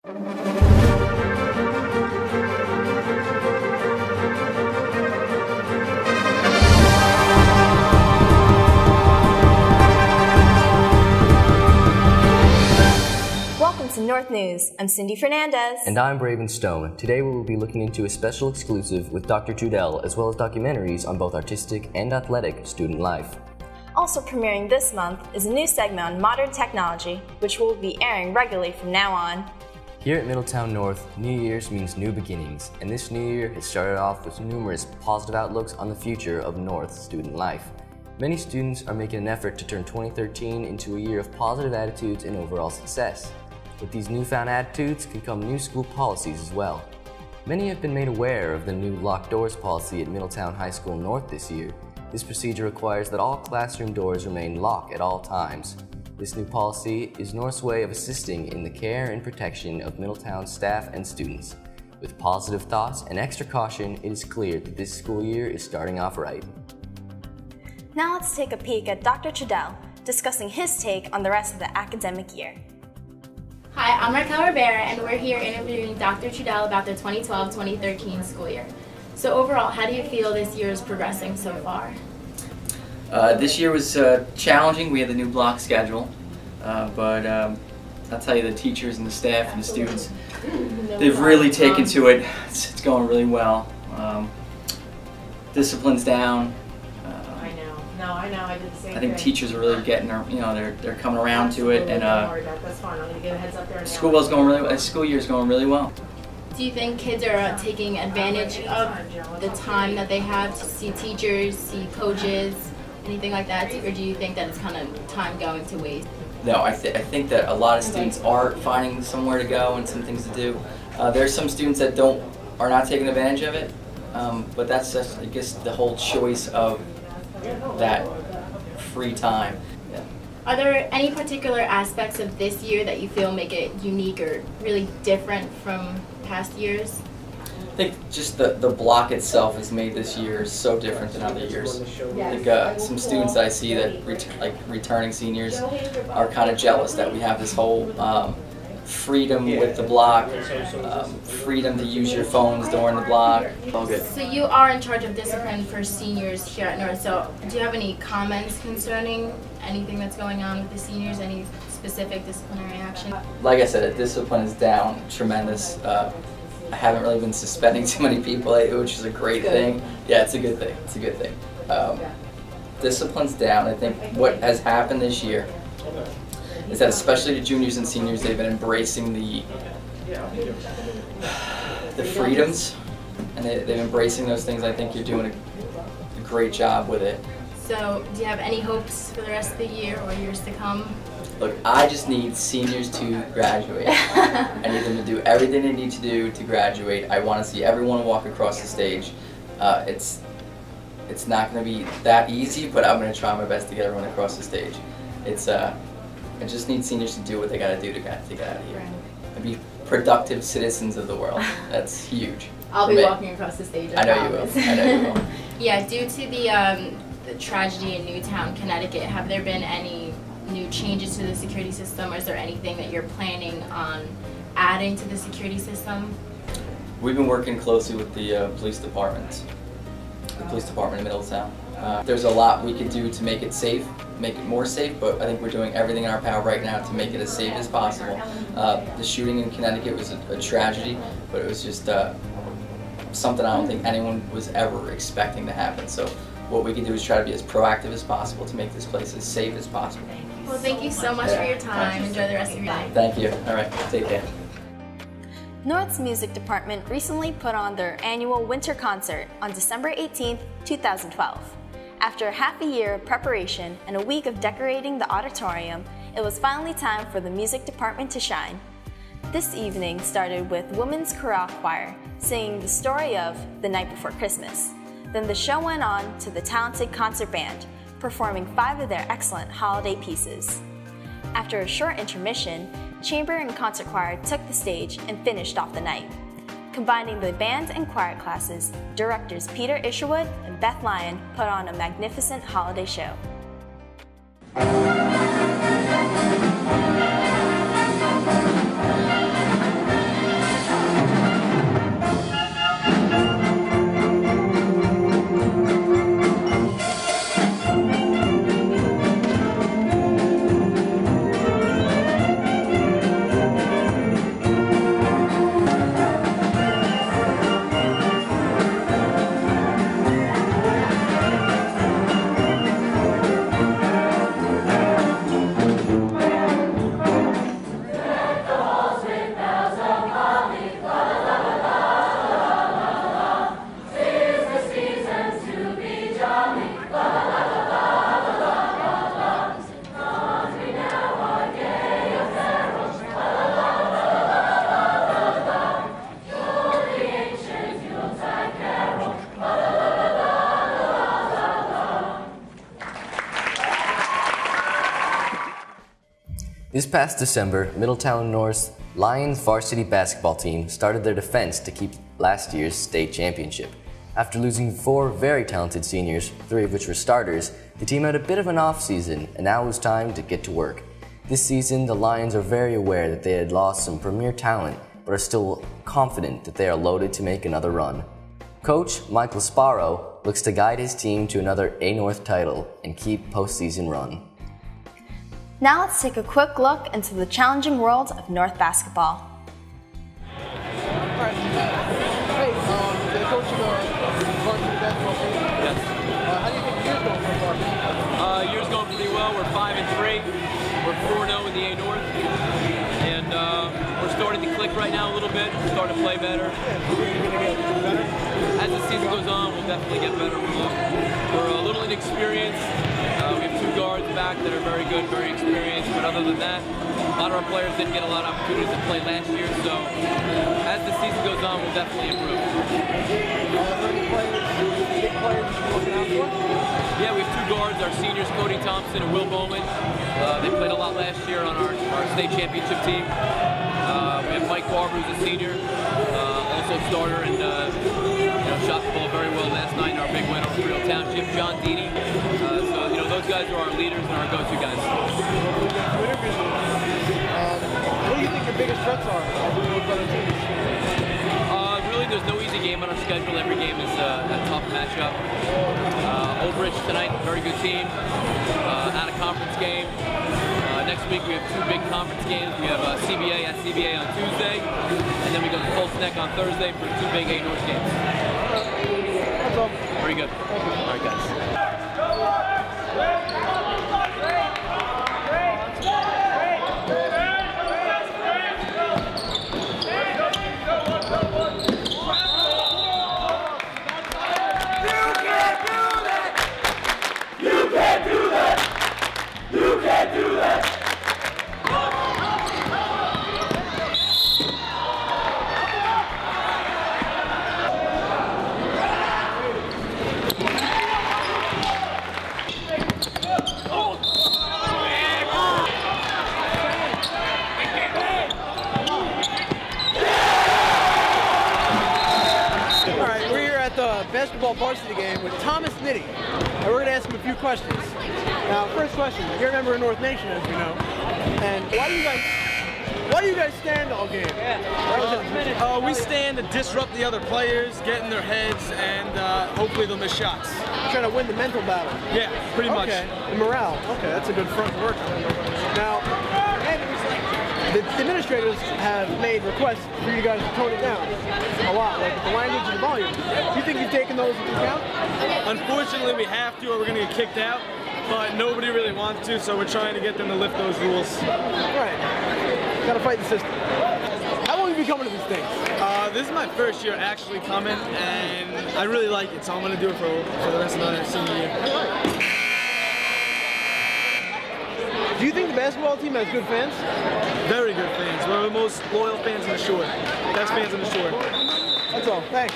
Welcome to North News. I'm Cindy Fernandez. And I'm Braven Stone. Today we will be looking into a special exclusive with Dr. Chadel, as well as documentaries on both artistic and athletic student life. Also premiering this month is a new segment on modern technology, which will be airing regularly from now on. Here at Middletown North, New Year's means new beginnings, and this new year has started off with numerous positive outlooks on the future of North student life. Many students are making an effort to turn 2013 into a year of positive attitudes and overall success. With these newfound attitudes can come new school policies as well. Many have been made aware of the new locked doors policy at Middletown High School North this year. This procedure requires that all classroom doors remain locked at all times. This new policy is North's way of assisting in the care and protection of Middletown staff and students. With positive thoughts and extra caution, it is clear that this school year is starting off right. Now let's take a peek at Dr. Chadel, discussing his take on the rest of the academic year. Hi, I'm Raquel Rivera, and we're here interviewing Dr. Chadel about the 2012-2013 school year. So overall, how do you feel this year is progressing so far? This year was challenging. We had the new block schedule, but I'll tell you, the teachers and the staff and the students, they've really taken to it. It's going really well. Discipline's down. I know. I did the same thing. I think teachers are really getting, they're coming around to it, and that's fine. I'm gonna get a heads up there. School year's going really well. Do you think kids are taking advantage of the time that they have to see teachers, see coaches, anything like that, or do you think that it's kind of time going to waste? No, I think that a lot of students are finding somewhere to go and some things to do. There's some students that are not taking advantage of it, but that's just, I guess, the whole choice of that free time. Yeah. Are there any particular aspects of this year that you feel make it unique or really different from past years? I think just the block itself has made this year so different than other years. I think some students I see that returning seniors are kind of jealous that we have this whole freedom with the block, freedom to use your phones during the block. All good. So you are in charge of discipline for seniors here at North. So do you have any comments concerning anything that's going on with the seniors? Any specific disciplinary action? Like I said, the discipline is down tremendous. I haven't really been suspending too many people, which is a great thing. Yeah, it's a good thing. It's a good thing. Discipline's down. I think what has happened this year is that, especially the juniors and seniors, they've been embracing the freedoms, and they've embracing those things. I think you're doing a great job with it. So do you have any hopes for the rest of the year or years to come? Look, I just need seniors to graduate. I need them to do everything they need to do to graduate. I want to see everyone walk across the stage. It's not going to be that easy, but I'm going to try my best to get everyone across the stage. I just need seniors to do what they got to do to get out of here and be productive citizens of the world. That's huge. I'll be walking across the stage. I know you will. I know you will. Yeah, due to the tragedy in Newtown, Connecticut, have there been any new changes to the security system, or is there anything that you're planning on adding to the security system? We've been working closely with the police department in Middletown. There's a lot we could do to make it safe, make it more safe, but I think we're doing everything in our power right now to make it as safe as possible. The shooting in Connecticut was a tragedy, but it was just something I don't think anyone was ever expecting to happen. So what we can do is try to be as proactive as possible to make this place as safe as possible. Well, thank you so much for your time. Enjoy the rest of your day. Thank you. All right, take care. North's music department recently put on their annual winter concert on December 18, 2012. After half a year of preparation and a week of decorating the auditorium, it was finally time for the music department to shine. This evening started with Women's Chorale Choir singing the story of The Night Before Christmas. Then the show went on to the talented concert band, performing 5 of their excellent holiday pieces. After a short intermission, chamber and concert choir took the stage and finished off the night. Combining the band and choir classes, directors Peter Isherwood and Beth Lyon put on a magnificent holiday show. This past December, Middletown North's Lions varsity basketball team started their defense to keep last year's state championship. After losing 4 very talented seniors, 3 of which were starters, the team had a bit of an off-season, and now it was time to get to work. This season, the Lions are very aware that they had lost some premier talent, but are still confident that they are loaded to make another run. Coach Michael Sparrow looks to guide his team to another H.S.North title and keep postseason run. Now let's take a quick look into the challenging world of North basketball. Alright. Hey, the coach of the varsity basketball team. Yes. How do you think the year's going so far? Year's going pretty well. We're 5-3. We're 4-0 in the A-North. And we're starting to click right now a little bit. We're starting to play better. You're going to get better? As the season goes on, we'll definitely get better. We're a little inexperienced. We have 2 guards back that are very good, very experienced. But other than that, a lot of our players didn't get a lot of opportunities to play last year. So as the season goes on, we'll definitely improve. Big players you're looking out for? Yeah, we have 2 guards, our seniors, Cody Thompson and Will Bowman. They played a lot last year on our state championship team. We have Mike Barber, who's a senior, also a starter, and shot the ball very well last night in our big win over Real Township. John Deeney. So those guys are our leaders and our go-to guys. What do you think your biggest threats are? Really, there's no easy game on our schedule. Every game is a tough matchup. Old Bridge tonight, very good team. Out of conference game. Next week we have 2 big conference games. We have CBA at CBA on Tuesday, and then we go to Colts Neck on Thursday for 2 big A-North games. That's all. Very good. All right, guys. Basketball varsity game with Thomas Nitty, and we're going to ask him a few questions. Now, first question, you're a member of North Nation, as we know, and why do you guys stand all game? We stand to disrupt the other players, get in their heads, and hopefully they'll miss shots. You're trying to win the mental battle. Yeah, pretty much. Okay, the morale. Okay, that's a good front to work on. Now, the administrators have made requests for you guys to tone it down a lot, like the language and the volume. Do you think you've taken those into account? Unfortunately, we have to, or we're going to get kicked out, but nobody really wants to, so we're trying to get them to lift those rules. Right. Got to fight the system. How long have you been coming to these things? This is my first year actually coming, and I really like it, so I'm going to do it for the rest of the senior year. Do you think the basketball team has good fans? Very good fans. We're the most loyal fans in the shore. Best fans in the shore. That's all. Thanks.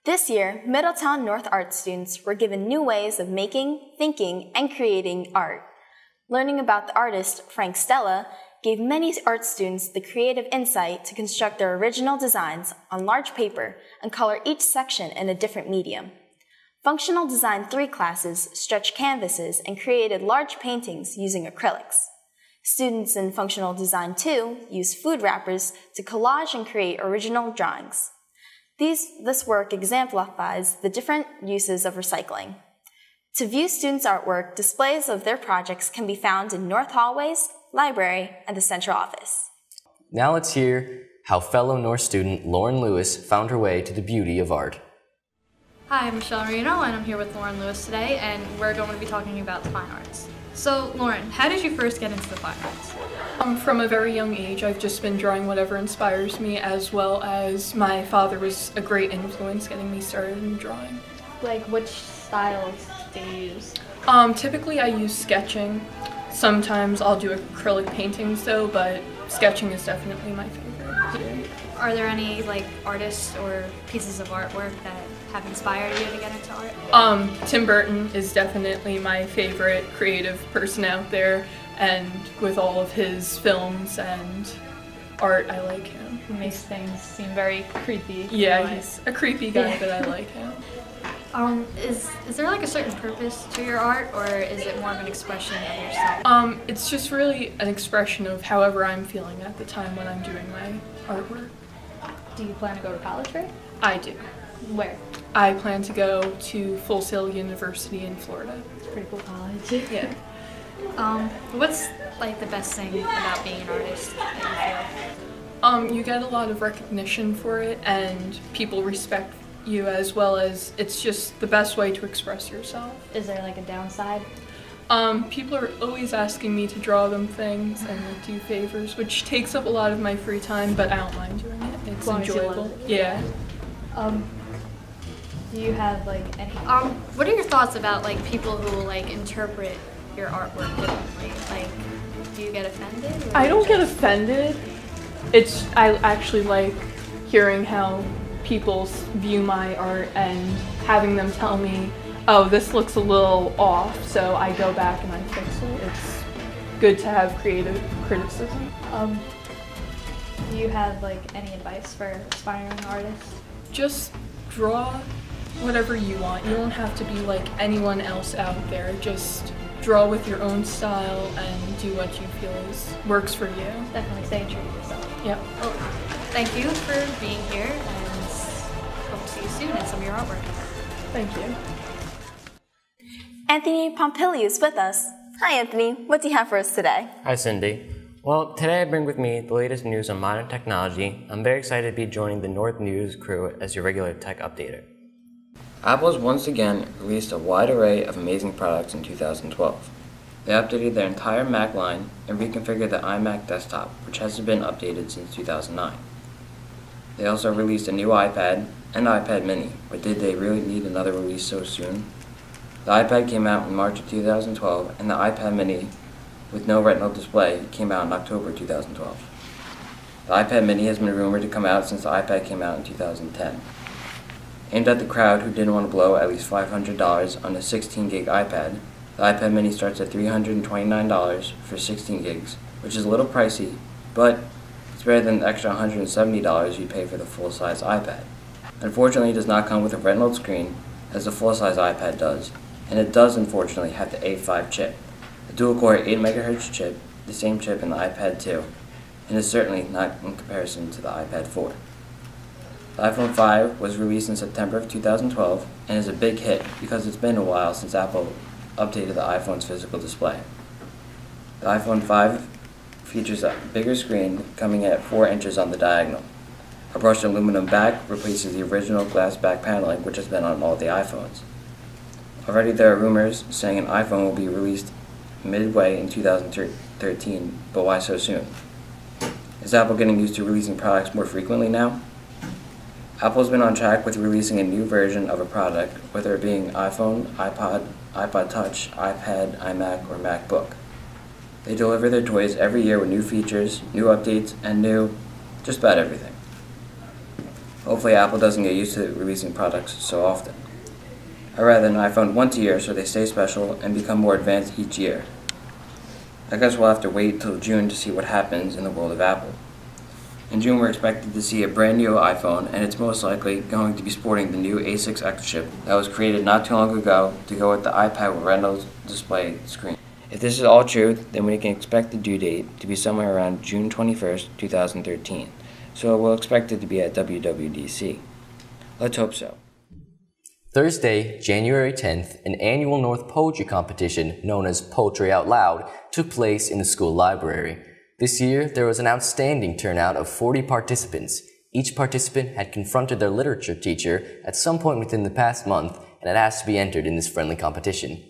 This year, Middletown North art students were given new ways of making, thinking, and creating art. Learning about the artist Frank Stella gave many art students the creative insight to construct their original designs on large paper and color each section in a different medium. Functional Design 3 classes stretched canvases and created large paintings using acrylics. Students in Functional Design 2 used food wrappers to collage and create original drawings. This work exemplifies the different uses of recycling. To view students' artwork, displays of their projects can be found in North Hallways, Library, and the Central Office. Now let's hear how fellow North student Lauren Lewis found her way to the beauty of art. Hi, I'm Michelle Marino, and I'm here with Lauren Lewis today, and we're going to be talking about the fine arts. So, Lauren, how did you first get into the fine arts? From a very young age, I've just been drawing whatever inspires me, as well as my father was a great influence getting me started in drawing. Like, which styles do you use? Typically I use sketching. Sometimes I'll do acrylic paintings though, but sketching is definitely my favorite. Are there any like artists or pieces of artwork that have inspired you to get into art? Tim Burton is definitely my favorite creative person out there, and with all of his films and art, I like him. He makes things seem very creepy. Yeah, he's a creepy guy, but I like him. Is there like a certain purpose to your art, or is it more of an expression of yourself? It's just really an expression of however I'm feeling at the time when I'm doing my artwork. Do you plan to go to college for it? I do. Where? I plan to go to Full Sail University in Florida. It's a pretty cool college. Yeah. What's like the best thing about being an artist that you feel? You get a lot of recognition for it, and people respect you, as well as it's just the best way to express yourself. Is there like a downside? People are always asking me to draw them things and like do favors, which takes up a lot of my free time, but I don't mind doing it. It's enjoyable. Yeah. Do you have like any? What are your thoughts about like people who like interpret your artwork differently? Like, do you get offended? I don't get offended. I actually like hearing how people view my art and having them tell me, oh, this looks a little off, so I go back and I fix it. It's good to have creative criticism. Do you have like any advice for aspiring artists? Just draw whatever you want. You don't have to be like anyone else out there. Just draw with your own style and do what you feel works for you. Definitely stay true to yourself. Yep. Well, thank you for being here, and hope to see you soon in some of your artwork. Thank you. Anthony Pompili is with us. Hi, Anthony. What do you have for us today? Hi, Cindy. Well, today I bring with me the latest news on modern technology. I'm very excited to be joining the North News crew as your regular tech updater. Apple has once again released a wide array of amazing products in 2012. They updated their entire Mac line and reconfigured the iMac desktop, which hasn't been updated since 2009. They also released a new iPad and iPad mini, but did they really need another release so soon? The iPad came out in March of 2012, and the iPad mini with no retinal display came out in October 2012. The iPad mini has been rumored to come out since the iPad came out in 2010. Aimed at the crowd who didn't want to blow at least $500 on a 16-gig iPad, the iPad mini starts at $329 for 16 gigs, which is a little pricey, but it's better than the extra $170 you pay for the full-size iPad. Unfortunately, it does not come with a retinal screen, as the full-size iPad does, and it does unfortunately have the A5 chip, a dual-core 8 MHz chip, the same chip in the iPad 2, and is certainly not in comparison to the iPad 4. The iPhone 5 was released in September of 2012 and is a big hit because it's been a while since Apple updated the iPhone's physical display. The iPhone 5 features a bigger screen coming at 4 inches on the diagonal. A brushed aluminum back replaces the original glass back paneling, which has been on all the iPhones. Already there are rumors saying an iPhone will be released midway in 2013, but why so soon? Is Apple getting used to releasing products more frequently now? Apple's been on track with releasing a new version of a product, whether it being iPhone, iPod, iPod Touch, iPad, iMac, or MacBook. They deliver their toys every year with new features, new updates, and new just about everything. Hopefully Apple doesn't get used to releasing products so often. I'd rather an iPhone once a year so they stay special and become more advanced each year. I guess we'll have to wait till June to see what happens in the world of Apple. In June we're expected to see a brand new iPhone, and it's most likely going to be sporting the new A6X chip that was created not too long ago to go with the iPad with retinal display screen. If this is all true, then we can expect the due date to be somewhere around June 21st, 2013. So we'll expect it to be at WWDC. Let's hope so. Thursday, January 10th, an annual North Poetry competition known as Poetry Out Loud took place in the school library. This year, there was an outstanding turnout of 40 participants. Each participant had confronted their literature teacher at some point within the past month and had asked to be entered in this friendly competition.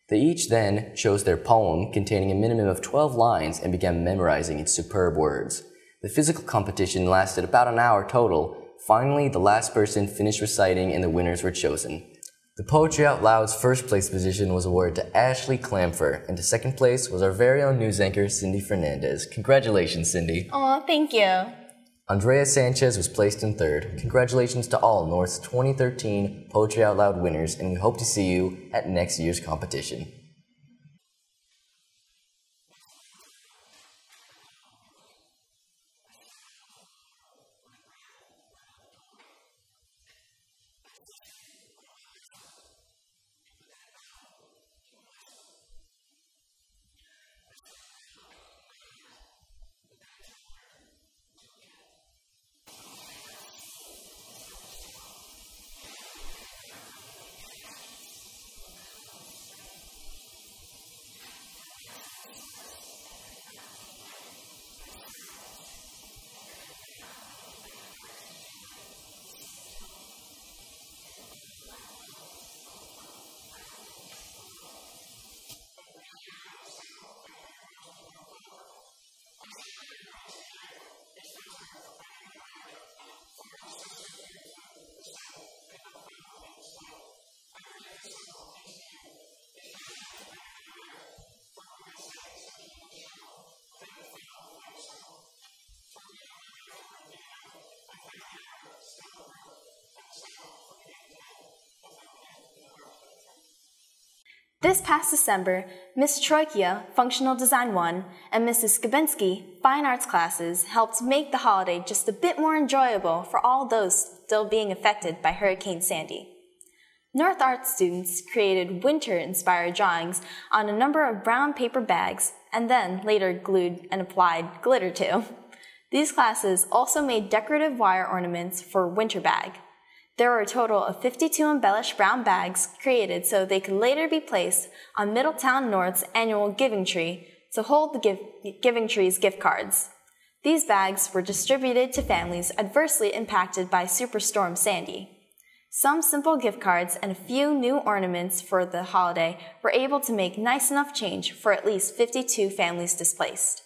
They each then chose their poem containing a minimum of 12 lines and began memorizing its superb words. The physical competition lasted about an hour total. Finally, the last person finished reciting and the winners were chosen. The Poetry Out Loud's first place position was awarded to Ashley Clamfer, and to second place was our very own news anchor, Cindy Fernandez. Congratulations, Cindy. Aw, thank you. Andrea Sanchez was placed in third. Congratulations to all North's 2013 Poetry Out Loud winners, and we hope to see you at next year's competition. This past December, Ms. Troikia, Functional Design 1, and Mrs. Skabinski, Fine Arts classes, helped make the holiday just a bit more enjoyable for all those still being affected by Hurricane Sandy. North Art students created winter-inspired drawings on a number of brown paper bags and then later glued and applied glitter to. These classes also made decorative wire ornaments for winter bag. There were a total of 52 embellished brown bags created so they could later be placed on Middletown North's annual Giving Tree to hold the Giving Tree's gift cards. These bags were distributed to families adversely impacted by Superstorm Sandy. Some simple gift cards and a few new ornaments for the holiday were able to make nice enough change for at least 52 families displaced.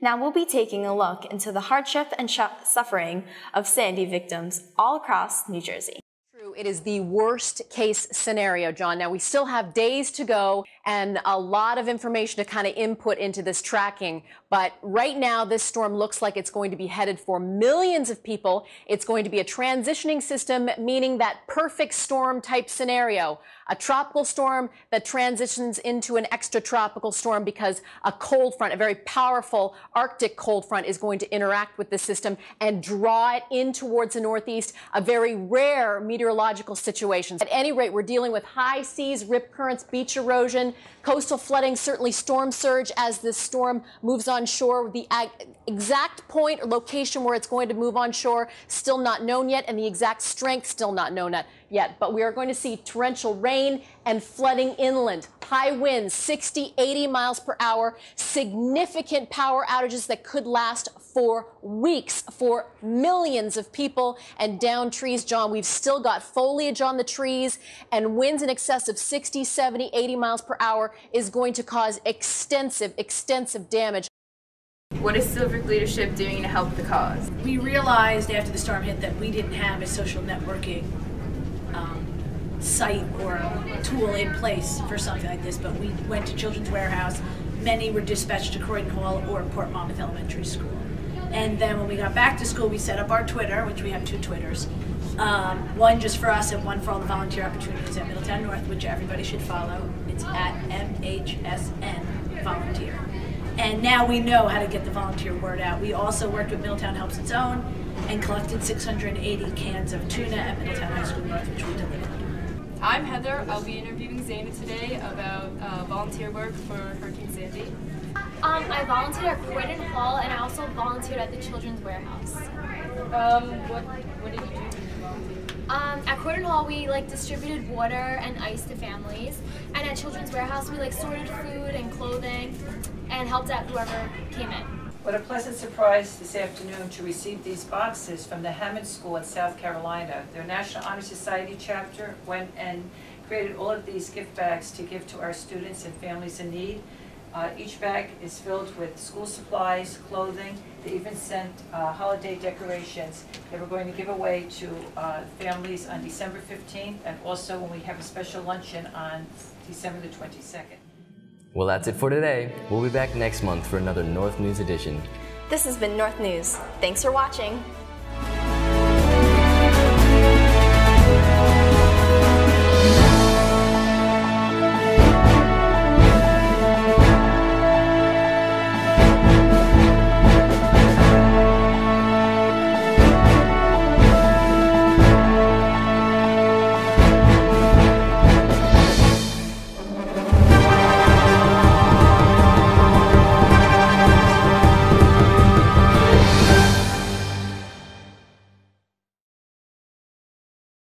Now we'll be taking a look into the hardship and suffering of Sandy victims all across New Jersey. It is the worst case scenario, John. Now, we still have days to go and a lot of information to kind of input into this tracking. But right now, this storm looks like it's going to be headed for millions of people. It's going to be a transitioning system, meaning that perfect storm type scenario. A tropical storm that transitions into an extratropical storm because a cold front, a very powerful Arctic cold front, is going to interact with the system and draw it in towards the northeast, a very rare meteorological situation. At any rate, we're dealing with high seas, rip currents, beach erosion, coastal flooding, certainly storm surge as this storm moves on shore. The exact point or location where it's going to move on shore still not known yet, and the exact strength still not known yet. But we are going to see torrential rain and flooding inland, high winds, 60, 80 miles per hour, significant power outages that could last for weeks for millions of people, and down trees. John, we've still got foliage on the trees, and winds in excess of 60, 70, 80 miles per hour is going to cause extensive damage. What is Silver's leadership doing to help the cause? We realized after the storm hit that we didn't have a social networking site or a tool in place for something like this, but we went to Children's Warehouse. Many were dispatched to Croydon Hall or Port Monmouth Elementary School. And then when we got back to school, we set up our Twitter, which we have 2 Twitters. One just for us and one for all the volunteer opportunities at Middletown North, which everybody should follow. It's at MHSN Volunteer. And now we know how to get the volunteer word out. We also worked with Middletown Helps Its Own and collected 680 cans of tuna at Middletown High School North, which we delivered. I'm Heather. I'll be interviewing Zaina today about volunteer work for Hurricane Sandy. I volunteered at Croydon Hall, and I also volunteered at the Children's Warehouse. What did you do when you volunteered? At Croydon Hall, we distributed water and ice to families, and at Children's Warehouse, we sorted food and clothing and helped out whoever came in. What a pleasant surprise this afternoon to receive these boxes from the Hammond School in South Carolina. Their National Honor Society chapter went and created all of these gift bags to give to our students and families in need. Each bag is filled with school supplies, clothing. They even sent holiday decorations that we're going to give away to families on December 15th, and also when we have a special luncheon on December the 22nd. Well, that's it for today. We'll be back next month for another North News edition. This has been North News. Thanks for watching.